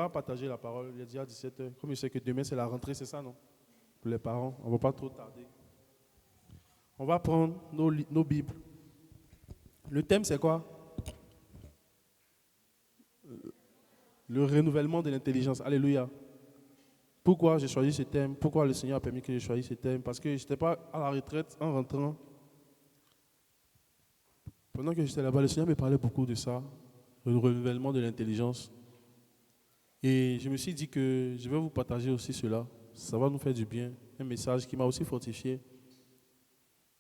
va partager la parole. Il est déjà 17h. Comme je sais que demain, c'est la rentrée, c'est ça, non? Pour les parents, on ne va pas trop tarder. On va prendre nos Bibles. Le thème, c'est quoi? Le renouvellement de l'intelligence. Alléluia. Pourquoi j'ai choisi ce thème? Pourquoi le Seigneur a permis que je choisisse ce thème? Parce que je n'étais pas à la retraite en rentrant. Pendant que j'étais là-bas, le Seigneur me parlait beaucoup de ça, le renouvellement de l'intelligence. Et je me suis dit que je vais vous partager aussi cela. Ça va nous faire du bien. Un message qui m'a aussi fortifié.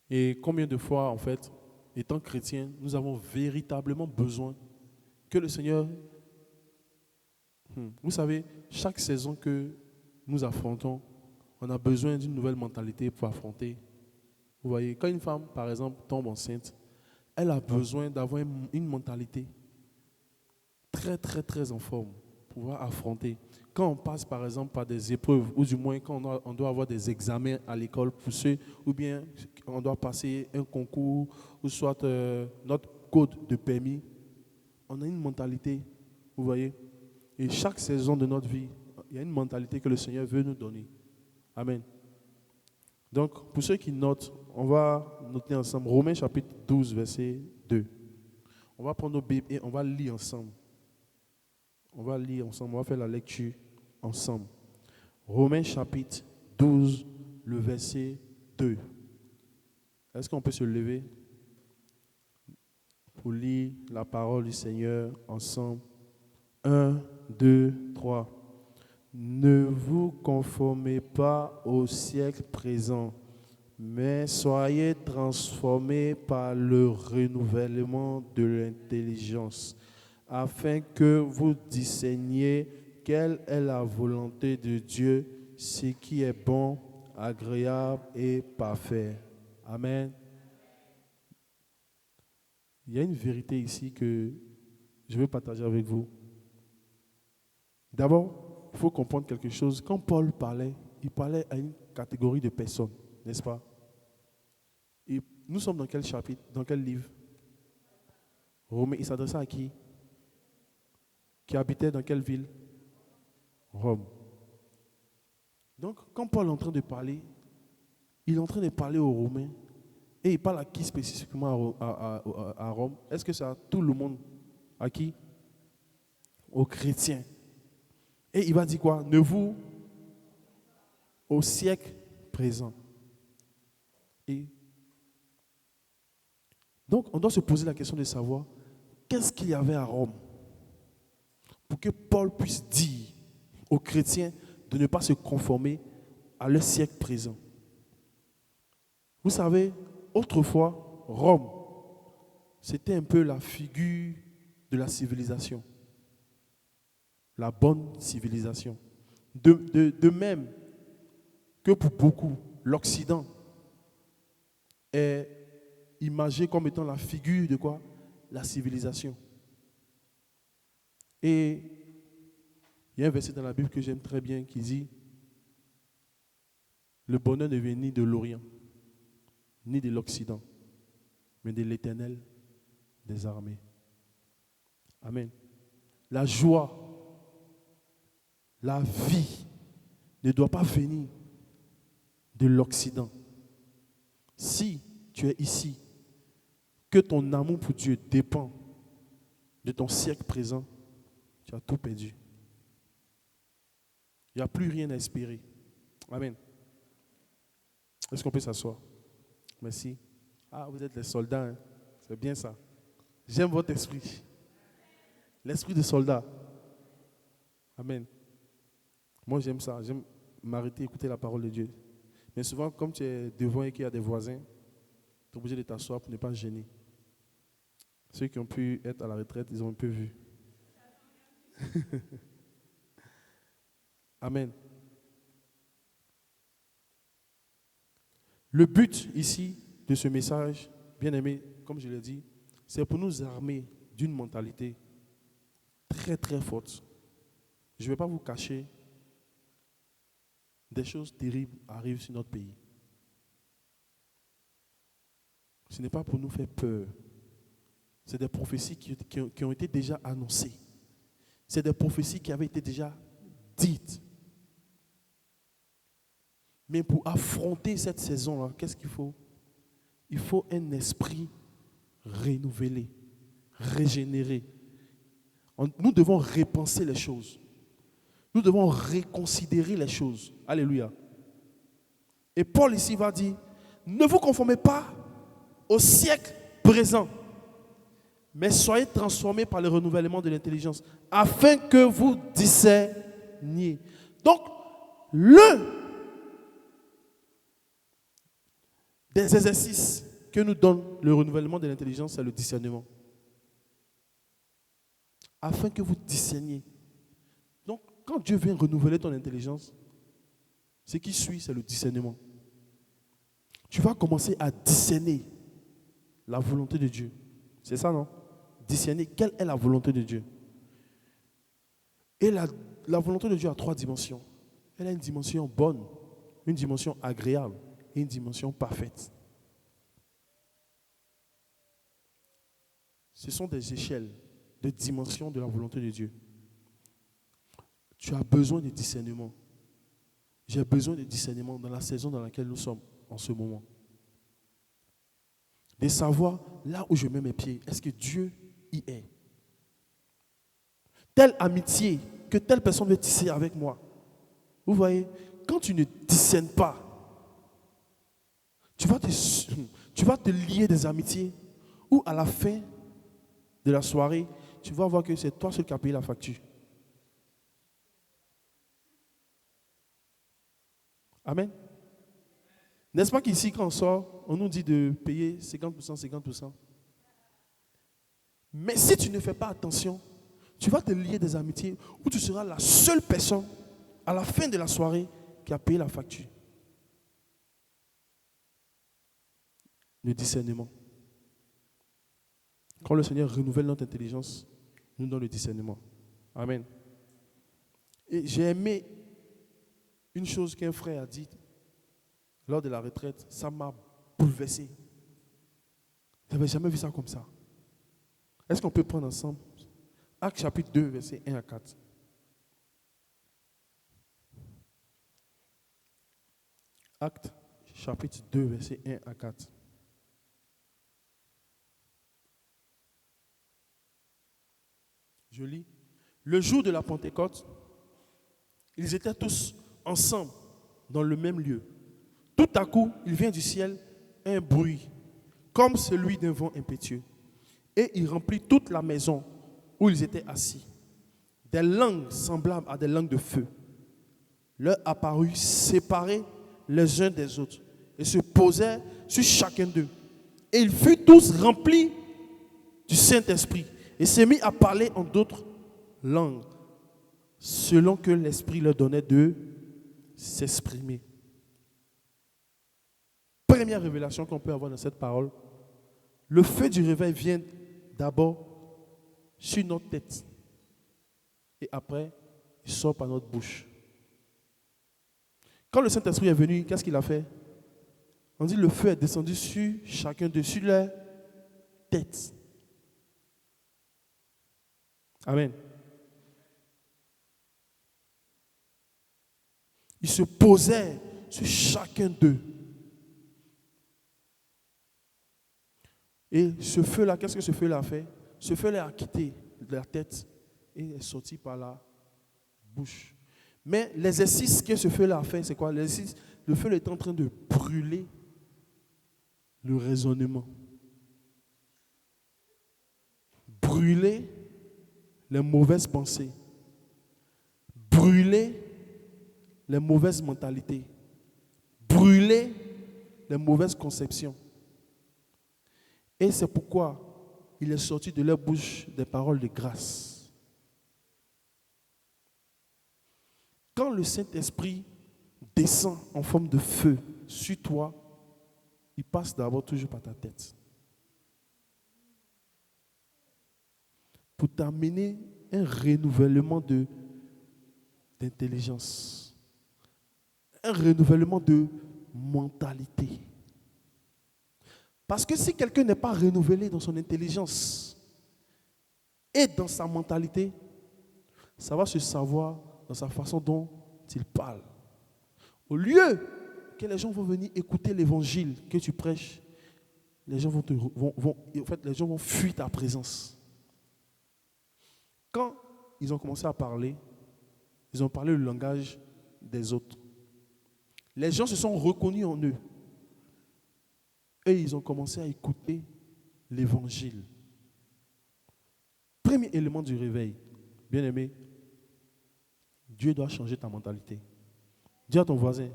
Et combien de fois, en fait, étant chrétien, nous avons véritablement besoin que le Seigneur... Vous savez, chaque saison que nous affrontons, on a besoin d'une nouvelle mentalité pour affronter. Vous voyez, quand une femme, par exemple, tombe enceinte, elle a besoin d'avoir une mentalité très, très, très en forme pour pouvoir affronter. Quand on passe, par exemple, par des épreuves, ou du moins quand on doit avoir des examens à l'école pour ceux, ou bien on doit passer un concours, ou soit notre code de permis, on a une mentalité, vous voyez. Et chaque saison de notre vie, il y a une mentalité que le Seigneur veut nous donner. Amen. Donc, pour ceux qui notent, on va noter ensemble Romains chapitre 12, verset 2. On va prendre nos Bibles et on va lire ensemble. On va lire ensemble, on va faire la lecture ensemble. Romains chapitre 12, le verset 2. Est-ce qu'on peut se lever pour lire la parole du Seigneur ensemble? 1, 2, 3. Ne vous conformez pas au siècle présent, mais soyez transformés par le renouvellement de l'intelligence, afin que vous discerniez quelle est la volonté de Dieu, ce qui est bon, agréable et parfait. Amen. Il y a une vérité ici que je veux partager avec vous. D'abord, il faut comprendre quelque chose. Quand Paul parlait, il parlait à une catégorie de personnes, n'est-ce pas? Et nous sommes dans quel chapitre, dans quel livre? Romains, il s'adressait à qui? Qui habitait dans quelle ville? Rome. Donc, quand Paul est en train de parler, il est en train de parler aux Romains. Et il parle à qui spécifiquement à Rome? Est-ce que c'est à tout le monde? À qui? Aux chrétiens. Et il va dire quoi? Ne vous au siècle présent. Et donc, on doit se poser la question de savoir qu'est-ce qu'il y avait à Rome pour que Paul puisse dire aux chrétiens de ne pas se conformer à leur siècle présent. Vous savez, autrefois, Rome, c'était un peu la figure de la civilisation, la bonne civilisation. De même que pour beaucoup, l'Occident est imagé comme étant la figure de quoi? La civilisation. Et il y a un verset dans la Bible que j'aime très bien qui dit: le bonheur ne vient ni de l'Orient, ni de l'Occident, mais de l'Éternel des armées. Amen. La joie, la vie ne doit pas venir de l'Occident. Si tu es ici, que ton amour pour Dieu dépend de ton siècle présent, tu as tout perdu. Il n'y a plus rien à espérer. Amen. Est-ce qu'on peut s'asseoir? Merci. Ah, vous êtes les soldats, hein? C'est bien ça. J'aime votre esprit. L'esprit de soldat. Amen. Moi, j'aime ça. J'aime m'arrêter, écouter la parole de Dieu. Mais souvent, comme tu es devant et qu'il y a des voisins, tu es obligé de t'asseoir pour ne pas gêner. Ceux qui ont pu être à la retraite, ils ont un peu vu. Amen. Le but ici de ce message, bien aimé, comme je l'ai dit, c'est pour nous armer d'une mentalité très très forte. Je ne vais pas vous cacher, des choses terribles arrivent sur notre pays. Ce n'est pas pour nous faire peur. C'est des prophéties qui ont été déjà annoncées. C'est des prophéties qui avaient été déjà dites. Mais pour affronter cette saison-là, qu'est-ce qu'il faut? Il faut un esprit renouvelé, régénéré. Nous devons repenser les choses. Nous devons reconsidérer les choses. Alléluia. Et Paul ici va dire, ne vous conformez pas au siècle présent, mais soyez transformés par le renouvellement de l'intelligence, afin que vous discerniez. Donc, l'un des exercices que nous donne le renouvellement de l'intelligence, c'est le discernement. Afin que vous discerniez. Donc, quand Dieu vient renouveler ton intelligence, ce qui suit, c'est le discernement. Tu vas commencer à discerner la volonté de Dieu. C'est ça, non? Discerner quelle est la volonté de Dieu. Et la volonté de Dieu a 3 dimensions. Elle a une dimension bonne, une dimension agréable et une dimension parfaite. Ce sont des échelles de dimension de la volonté de Dieu. Tu as besoin de discernement. J'ai besoin de discernement dans la saison dans laquelle nous sommes en ce moment. De savoir là où je mets mes pieds, est-ce que Dieu y est? Telle amitié que telle personne veut tisser avec moi. Vous voyez, quand tu ne discernes pas, tu vas te lier des amitiés où à la fin de la soirée, tu vas voir que c'est toi seul qui as payé la facture. Amen. N'est-ce pas qu'ici, quand on sort, on nous dit de payer 50%, 50%. Mais si tu ne fais pas attention, tu vas te lier des amitiés où tu seras la seule personne à la fin de la soirée qui a payé la facture. Le discernement. Quand le Seigneur renouvelle notre intelligence, nous donne le discernement. Amen. Et j'ai aimé une chose qu'un frère a dit lors de la retraite, ça m'a bouleversé. Je n'avais jamais vu ça comme ça. Est-ce qu'on peut prendre ensemble Actes chapitre 2, versets 1 à 4. Actes chapitre 2, versets 1 à 4. Je lis. Le jour de la Pentecôte, ils étaient tous ensemble dans le même lieu. Tout à coup, il vient du ciel un bruit, comme celui d'un vent impétueux. Et il remplit toute la maison où ils étaient assis. Des langues semblables à des langues de feu leur apparurent séparées les uns des autres et se posèrent sur chacun d'eux. Et ils furent tous remplis du Saint-Esprit et se mit à parler en d'autres langues, selon que l'Esprit leur donnait de s'exprimer. Première révélation qu'on peut avoir dans cette parole, le feu du réveil vient d'abord sur notre tête et après, il sort par notre bouche. Quand le Saint-Esprit est venu, qu'est-ce qu'il a fait? On dit le feu est descendu sur chacun d'eux, sur leur tête. Amen. Il se posait sur chacun d'eux. Et ce feu-là, qu'est-ce que ce feu-là a fait? Ce feu-là a quitté la tête et est sorti par la bouche. Mais l'exercice que ce feu-là a fait, c'est quoi? Le feu est en train de brûler le raisonnement. Brûler les mauvaises pensées. Brûler les mauvaises mentalités. Brûler les mauvaises conceptions. Et c'est pourquoi il est sorti de leur bouche des paroles de grâce. Quand le Saint-Esprit descend en forme de feu sur toi, il passe d'abord toujours par ta tête. Pour t'amener un renouvellement d'intelligence. Un renouvellement de mentalité. Parce que si quelqu'un n'est pas renouvelé dans son intelligence et dans sa mentalité, Ça va se savoir dans sa façon dont il parle. Au lieu que les gens vont venir écouter l'évangile que tu prêches, les gens les gens vont fuir ta présence. Quand ils ont commencé à parler, ils ont parlé le langage des autres. Les gens se sont reconnus en eux. Et ils ont commencé à écouter l'évangile. Premier élément du réveil, bien-aimé, Dieu doit changer ta mentalité. Dis à ton voisin,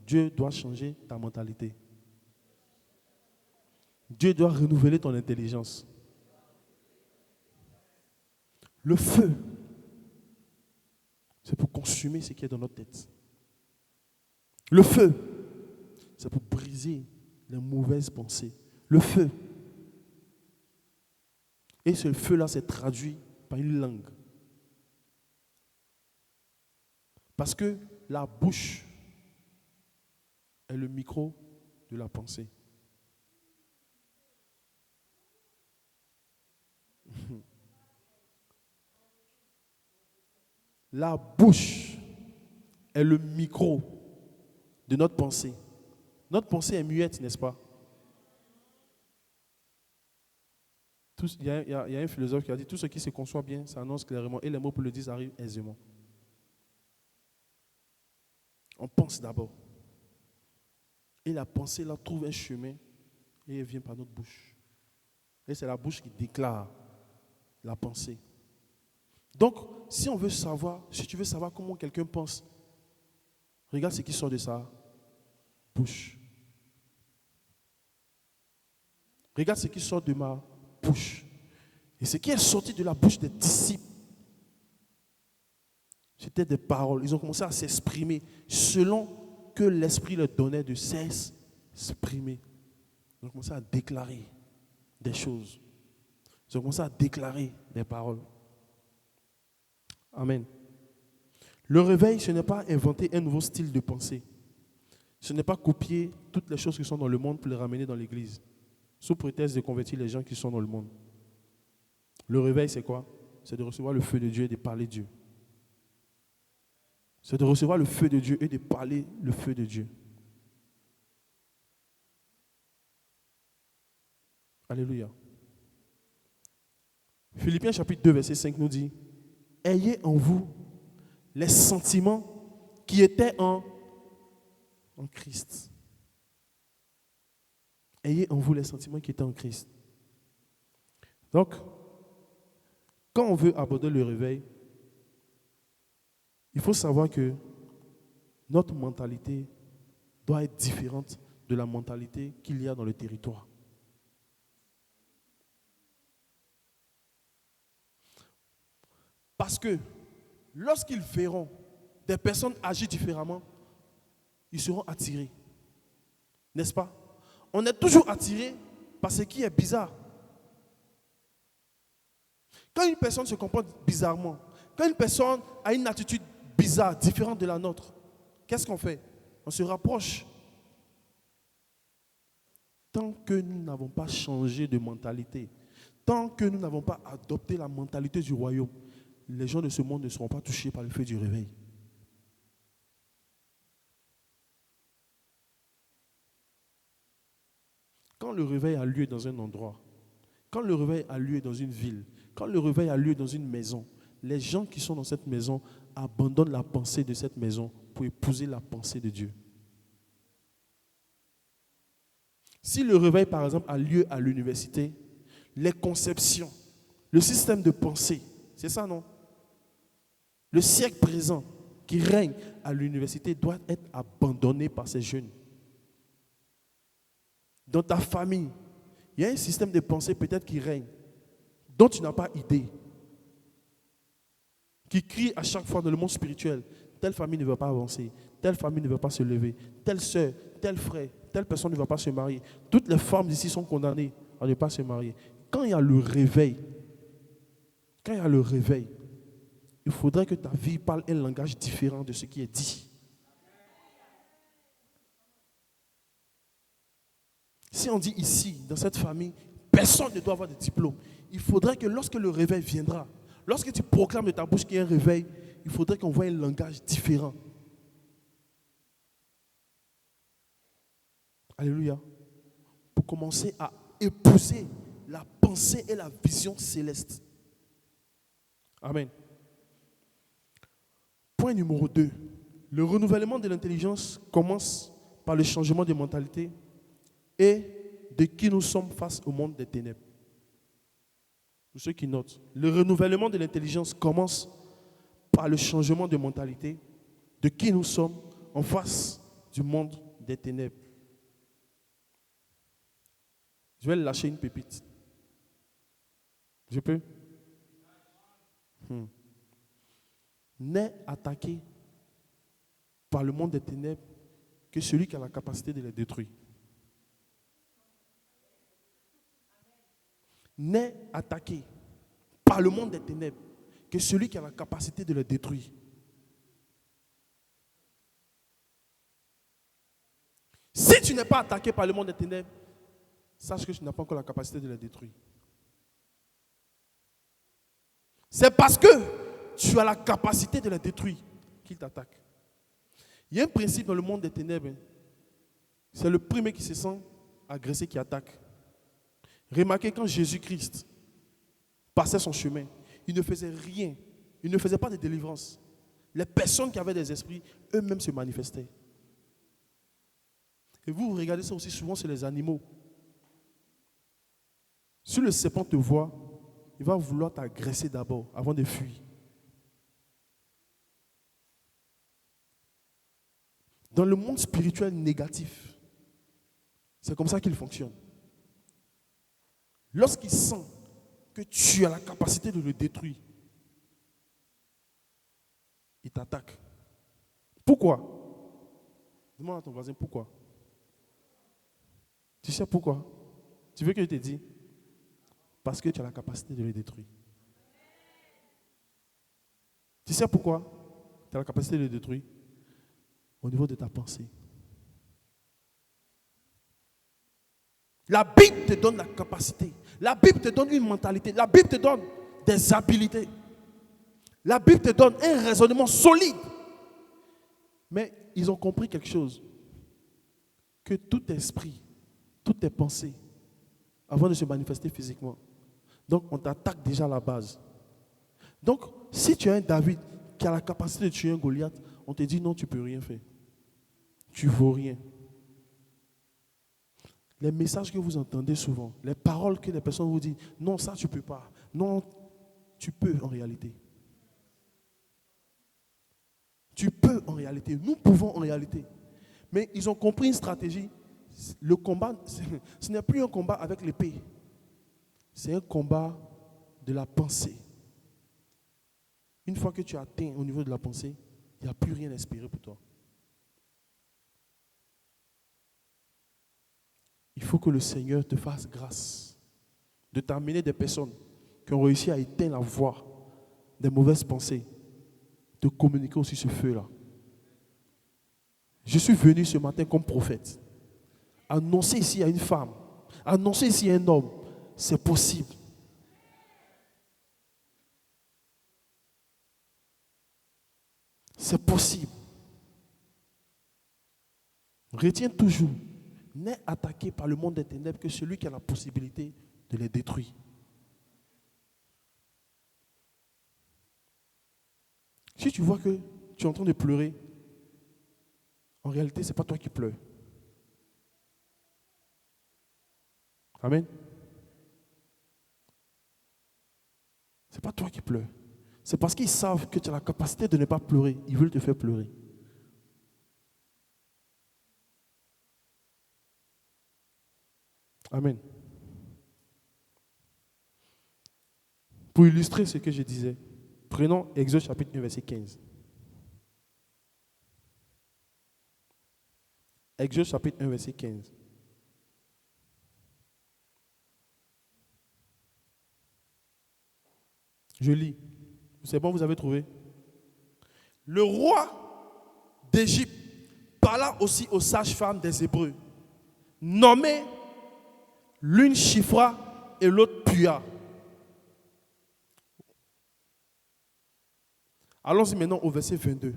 Dieu doit changer ta mentalité. Dieu doit renouveler ton intelligence. Le feu, c'est pour consumer ce qui est dans notre tête. Le feu, c'est pour briser les mauvaises pensées. Le feu. Et ce feu-là s'est traduit par une langue. Parce que la bouche est le micro de la pensée. La bouche est le micro de notre pensée. Notre pensée est muette, n'est-ce pas? Il y a un philosophe qui a dit, tout ce qui se conçoit bien s'annonce clairement et les mots pour le dire arrivent aisément. On pense d'abord. Et la pensée là trouve un chemin et elle vient par notre bouche. Et c'est la bouche qui déclare la pensée. Donc, si tu veux savoir comment quelqu'un pense, regarde ce qui sort de sa bouche. Regarde ce qui sort de ma bouche. Et ce qui est sorti de la bouche des disciples, c'était des paroles. Ils ont commencé à s'exprimer selon que l'Esprit leur donnait de s'exprimer. Ils ont commencé à déclarer des choses. Ils ont commencé à déclarer des paroles. Amen. Le réveil, ce n'est pas inventer un nouveau style de pensée. Ce n'est pas copier toutes les choses qui sont dans le monde pour les ramener dans l'église, sous prétexte de convertir les gens qui sont dans le monde. Le réveil, c'est quoi? C'est de recevoir le feu de Dieu et de parler Dieu. C'est de recevoir le feu de Dieu et de parler le feu de Dieu. Alléluia. Philippiens chapitre 2, verset 5 nous dit, « Ayez en vous les sentiments qui étaient en Christ. » Ayez en vous les sentiments qui étaient en Christ. Donc, quand on veut aborder le réveil, il faut savoir que notre mentalité doit être différente de la mentalité qu'il y a dans le territoire. Parce que lorsqu'ils verront des personnes agir différemment, ils seront attirés. N'est-ce pas? On est toujours attiré par ce qui est bizarre. Quand une personne se comporte bizarrement, quand une personne a une attitude bizarre, différente de la nôtre, qu'est-ce qu'on fait? On se rapproche. Tant que nous n'avons pas changé de mentalité, tant que nous n'avons pas adopté la mentalité du royaume, les gens de ce monde ne seront pas touchés par le feu du réveil. Quand le réveil a lieu dans un endroit, quand le réveil a lieu dans une ville, quand le réveil a lieu dans une maison, les gens qui sont dans cette maison abandonnent la pensée de cette maison pour épouser la pensée de Dieu. Si le réveil, par exemple, a lieu à l'université, les conceptions, le système de pensée, c'est ça, non? Le siècle présent qui règne à l'université doit être abandonné par ces jeunes. Dans ta famille, il y a un système de pensée peut-être qui règne, dont tu n'as pas idée, qui crie à chaque fois dans le monde spirituel, telle famille ne va pas avancer, telle famille ne va pas se lever, telle soeur, tel frère, telle personne ne va pas se marier. Toutes les femmes d'ici sont condamnées à ne pas se marier. Quand il y a le réveil, il faudrait que ta vie parle un langage différent de ce qui est dit. Si on dit ici, dans cette famille, personne ne doit avoir de diplôme, il faudrait que lorsque le réveil viendra, Lorsque tu proclames de ta bouche qu'il y a un réveil, il faudrait qu'on voit un langage différent. Alléluia. Pour commencer à épouser la pensée et la vision céleste. Amen. Point numéro 2. Le renouvellement de l'intelligence commence par le changement de mentalité et de qui nous sommes face au monde des ténèbres. Pour ceux qui notent, le renouvellement de l'intelligence commence par le changement de mentalité de qui nous sommes en face du monde des ténèbres. Je vais lâcher une pépite. Je peux? N'est attaqué par le monde des ténèbres que celui qui a la capacité de les détruire. N'est attaqué par le monde des ténèbres que celui qui a la capacité de les détruire. Si tu n'es pas attaqué par le monde des ténèbres, sache que tu n'as pas encore la capacité de les détruire. C'est parce que tu as la capacité de les détruire qu'il t'attaque. Il y a un principe dans le monde des ténèbres. C'est le premier qui se sent agressé qui attaque. Remarquez quand Jésus-Christ passait son chemin, il ne faisait rien. Il ne faisait pas de délivrance. Les personnes qui avaient des esprits, eux-mêmes se manifestaient. Et vous regardez ça aussi souvent sur les animaux. Si le serpent te voit, il va vouloir t'agresser d'abord avant de fuir. Dans le monde spirituel négatif, c'est comme ça qu'il fonctionne. Lorsqu'il sent que tu as la capacité de le détruire, il t'attaque. Pourquoi? Demande à ton voisin pourquoi. Tu sais pourquoi? Tu veux que je te dise? Parce que tu as la capacité de le détruire. Tu sais pourquoi tu as la capacité de le détruire? Au niveau de ta pensée. La Bible te donne la capacité. La Bible te donne une mentalité. La Bible te donne des habiletés. La Bible te donne un raisonnement solide. Mais ils ont compris quelque chose. Que tout esprit, toutes tes pensées, avant de se manifester physiquement. Donc on t'attaque déjà à la base. Donc si tu as un David qui a la capacité de tuer un Goliath, on te dit non, tu ne peux rien faire. Tu ne vaux rien. Les messages que vous entendez souvent, les paroles que les personnes vous disent, non, ça tu ne peux pas. Non, tu peux en réalité. Tu peux en réalité. Nous pouvons en réalité. Mais ils ont compris une stratégie. Le combat, ce n'est plus un combat avec l'épée. C'est un combat de la pensée. Une fois que tu atteins au niveau de la pensée, il n'y a plus rien à espérer pour toi. Il faut que le Seigneur te fasse grâce de t'amener des personnes qui ont réussi à éteindre la voix des mauvaises pensées, de communiquer aussi ce feu-là. Je suis venu ce matin comme prophète, annoncer ici à une femme, annoncer ici à un homme, c'est possible. C'est possible. Retiens toujours, n'est attaqué par le monde des ténèbres que celui qui a la possibilité de les détruire. Si tu vois que tu es en train de pleurer, en réalité, ce n'est pas toi qui pleures. Amen. Ce n'est pas toi qui pleures. C'est parce qu'ils savent que tu as la capacité de ne pas pleurer. Ils veulent te faire pleurer. Amen. Pour illustrer ce que je disais, prenons Exode chapitre 1, verset 15. Exode chapitre 1, verset 15. Je lis. C'est bon, vous avez trouvé? Le roi d'Égypte parla aussi aux sages-femmes des Hébreux, nommées l'une Shifra et l'autre Pua. Allons-y maintenant au verset 22.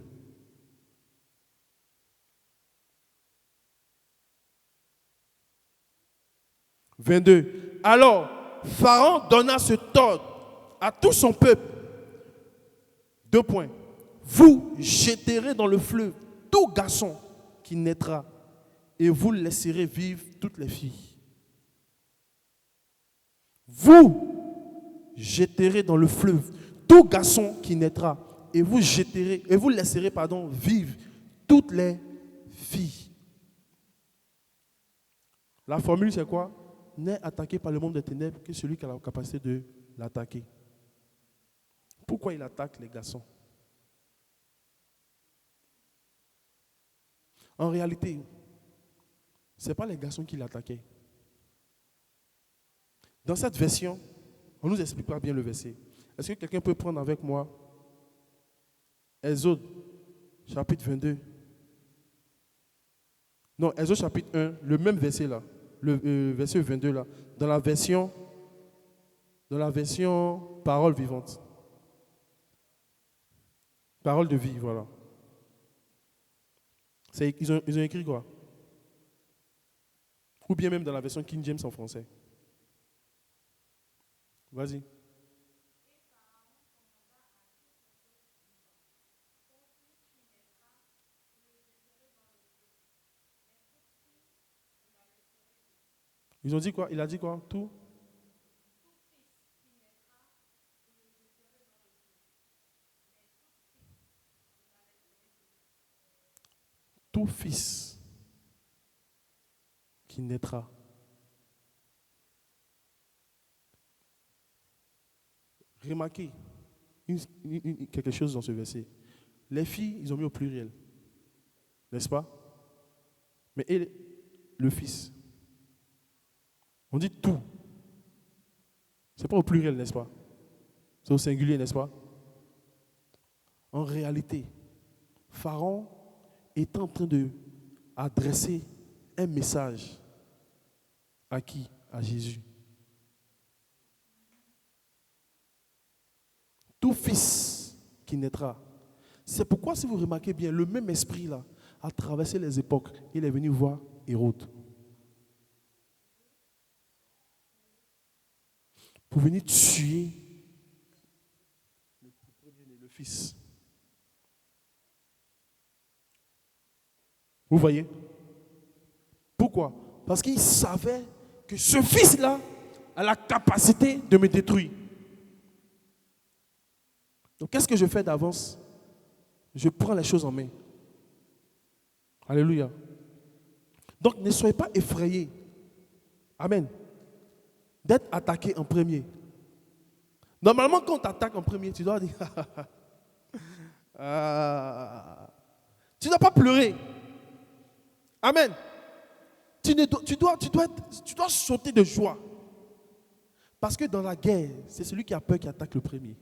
« 22. Alors, Pharaon donna ce ordre à tout son peuple. 2 points. Vous jetterez dans le fleuve tout garçon qui naîtra et vous laisserez vivre toutes les filles. Vous jetterez dans le fleuve tout garçon qui naîtra et vous laisserez vivre toutes les filles. La formule c'est quoi? N'est attaqué par le monde des ténèbres que celui qui a la capacité de l'attaquer. Pourquoi il attaque les garçons? En réalité, ce n'est pas les garçons qui l'attaquaient. Dans cette version, on ne nous explique pas bien le verset. Est-ce que quelqu'un peut prendre avec moi Exode, chapitre 22. Non, Exode, chapitre 1, le même verset là, le verset 22 là, dans la version parole vivante. Parole de vie, voilà. Ils ont écrit quoi? Ou bien même dans la version King James en français. Vas-y. Ils ont dit quoi? Il a dit quoi? Tout? Tout fils qui naîtra. Remarquez quelque chose dans ce verset. Les filles, ils ont mis au pluriel. N'est-ce pas? Mais le fils. On dit tout. Ce n'est pas au pluriel, n'est-ce pas? C'est au singulier, n'est-ce pas? En réalité, Pharaon est en train d'adresser un message à qui? À Jésus. Tout fils qui naîtra. C'est pourquoi, si vous remarquez bien, le même esprit là a traversé les époques. Il est venu voir Hérode. Pour venir tuer le fils. Vous voyez? Pourquoi? Parce qu'il savait que ce fils-là a la capacité de me détruire. Donc, qu'est-ce que je fais d'avance? Je prends les choses en main. Alléluia. Donc, ne soyez pas effrayés. Amen. D'être attaqué en premier. Normalement, quand on t'attaque en premier, tu dois dire tu ne dois pas pleurer. Amen. Tu dois sauter de joie. Parce que dans la guerre, c'est celui qui a peur qui attaque le premier.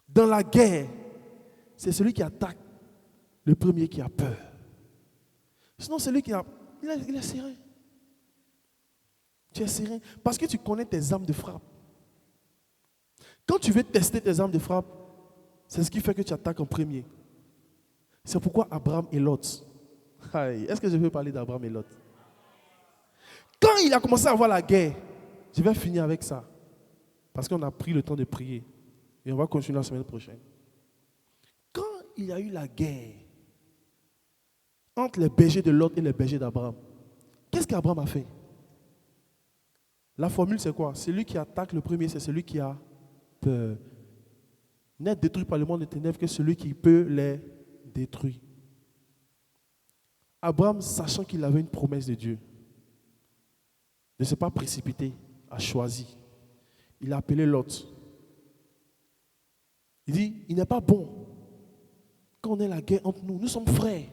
Dans la guerre, c'est celui qui attaque le premier qui a peur. Sinon, celui qui il est serein. Tu es serein parce que tu connais tes armes de frappe. Quand tu veux tester tes armes de frappe, c'est ce qui fait que tu attaques en premier. C'est pourquoi Abraham et Lot. Est-ce que je peux parler d'Abraham et Lot? Quand il a commencé à avoir la guerre, je vais finir avec ça. Parce qu'on a pris le temps de prier. Et on va continuer la semaine prochaine. Quand il y a eu la guerre entre les bergers de Lot et les bergers d'Abraham, qu'est-ce qu'Abraham a fait? La formule c'est quoi? Celui qui attaque le premier, c'est celui qui a peur. N'est détruit par le monde des ténèbres que celui qui peut les détruire. Abraham, sachant qu'il avait une promesse de Dieu, ne s'est pas précipité, a choisi. Il a appelé Lot. Il dit, il n'est pas bon. Quand on est la guerre entre nous, nous sommes frères.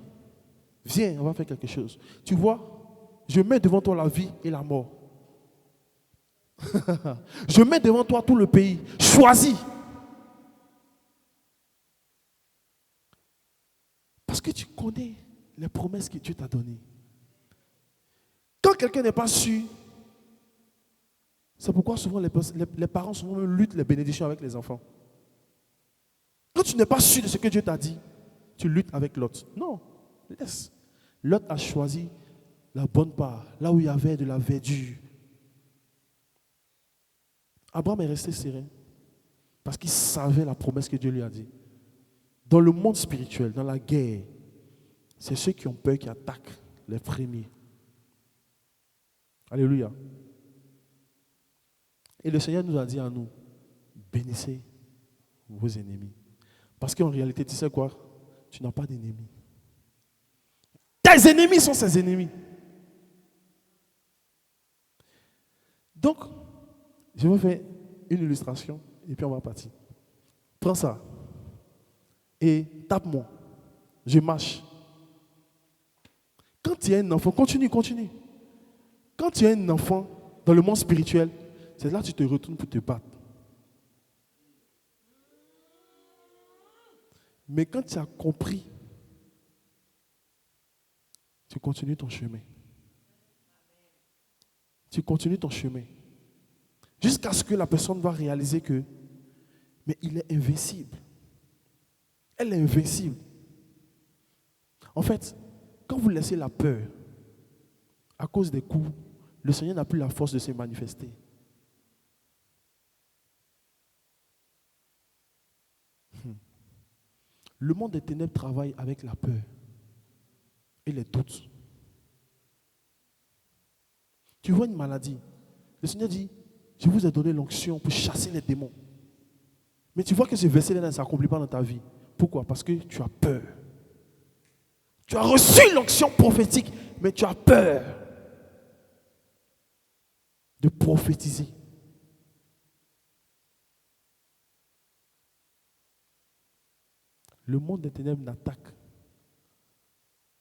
Viens, on va faire quelque chose. Tu vois, je mets devant toi la vie et la mort. Je mets devant toi tout le pays. Choisis. Parce que tu connais les promesses que Dieu t'a données. Quand quelqu'un n'est pas sûr, C'est pourquoi souvent les parents souvent luttent les bénédictions avec les enfants. Quand tu n'es pas sûr de ce que Dieu t'a dit, tu luttes avec Lot. Non, laisse. Lot a choisi la bonne part, là où il y avait de la verdure. Abraham est resté serein parce qu'il savait la promesse que Dieu lui a dit. Dans le monde spirituel, dans la guerre, c'est ceux qui ont peur qui attaquent les premiers. Alléluia. Et le Seigneur nous a dit à nous, bénissez vos ennemis. Parce qu'en réalité, tu sais quoi? Tu n'as pas d'ennemis. Tes ennemis sont ses ennemis. Donc, je vais faire une illustration et puis on va partir. Prends ça et tape-moi. Je marche. Quand tu es un enfant, continue. Quand tu es un enfant dans le monde spirituel, c'est là que tu te retournes pour te battre. Mais quand tu as compris, tu continues ton chemin. Tu continues ton chemin. Jusqu'à ce que la personne va réaliser que, mais il est invincible. Elle est invincible. En fait, quand vous laissez la peur, à cause des coups, le Seigneur n'a plus la force de se manifester. Le monde des ténèbres travaille avec la peur et les doutes. Tu vois une maladie. Le Seigneur dit, je vous ai donné l'onction pour chasser les démons. Mais tu vois que ce verset-là ne s'accomplit pas dans ta vie. Pourquoi? Parce que tu as peur. Tu as reçu l'onction prophétique, mais tu as peur de prophétiser. Le monde des ténèbres n'attaque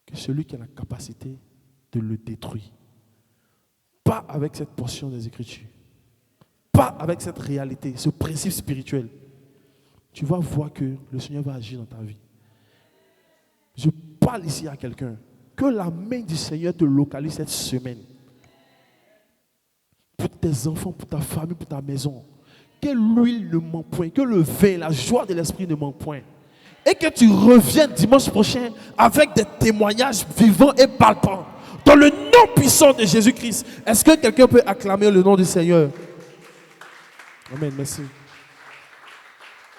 que celui qui a la capacité de le détruire. Pas avec cette portion des Écritures. Pas avec cette réalité, ce principe spirituel. Tu vas voir que le Seigneur va agir dans ta vie. Je parle ici à quelqu'un. Que la main du Seigneur te localise cette semaine. Pour tes enfants, pour ta famille, pour ta maison. Que l'huile ne manque point. Que le vin, la joie de l'esprit ne manque point. Et que tu reviennes dimanche prochain avec des témoignages vivants et palpants. Dans le nom puissant de Jésus-Christ. Est-ce que quelqu'un peut acclamer le nom du Seigneur? Amen, merci.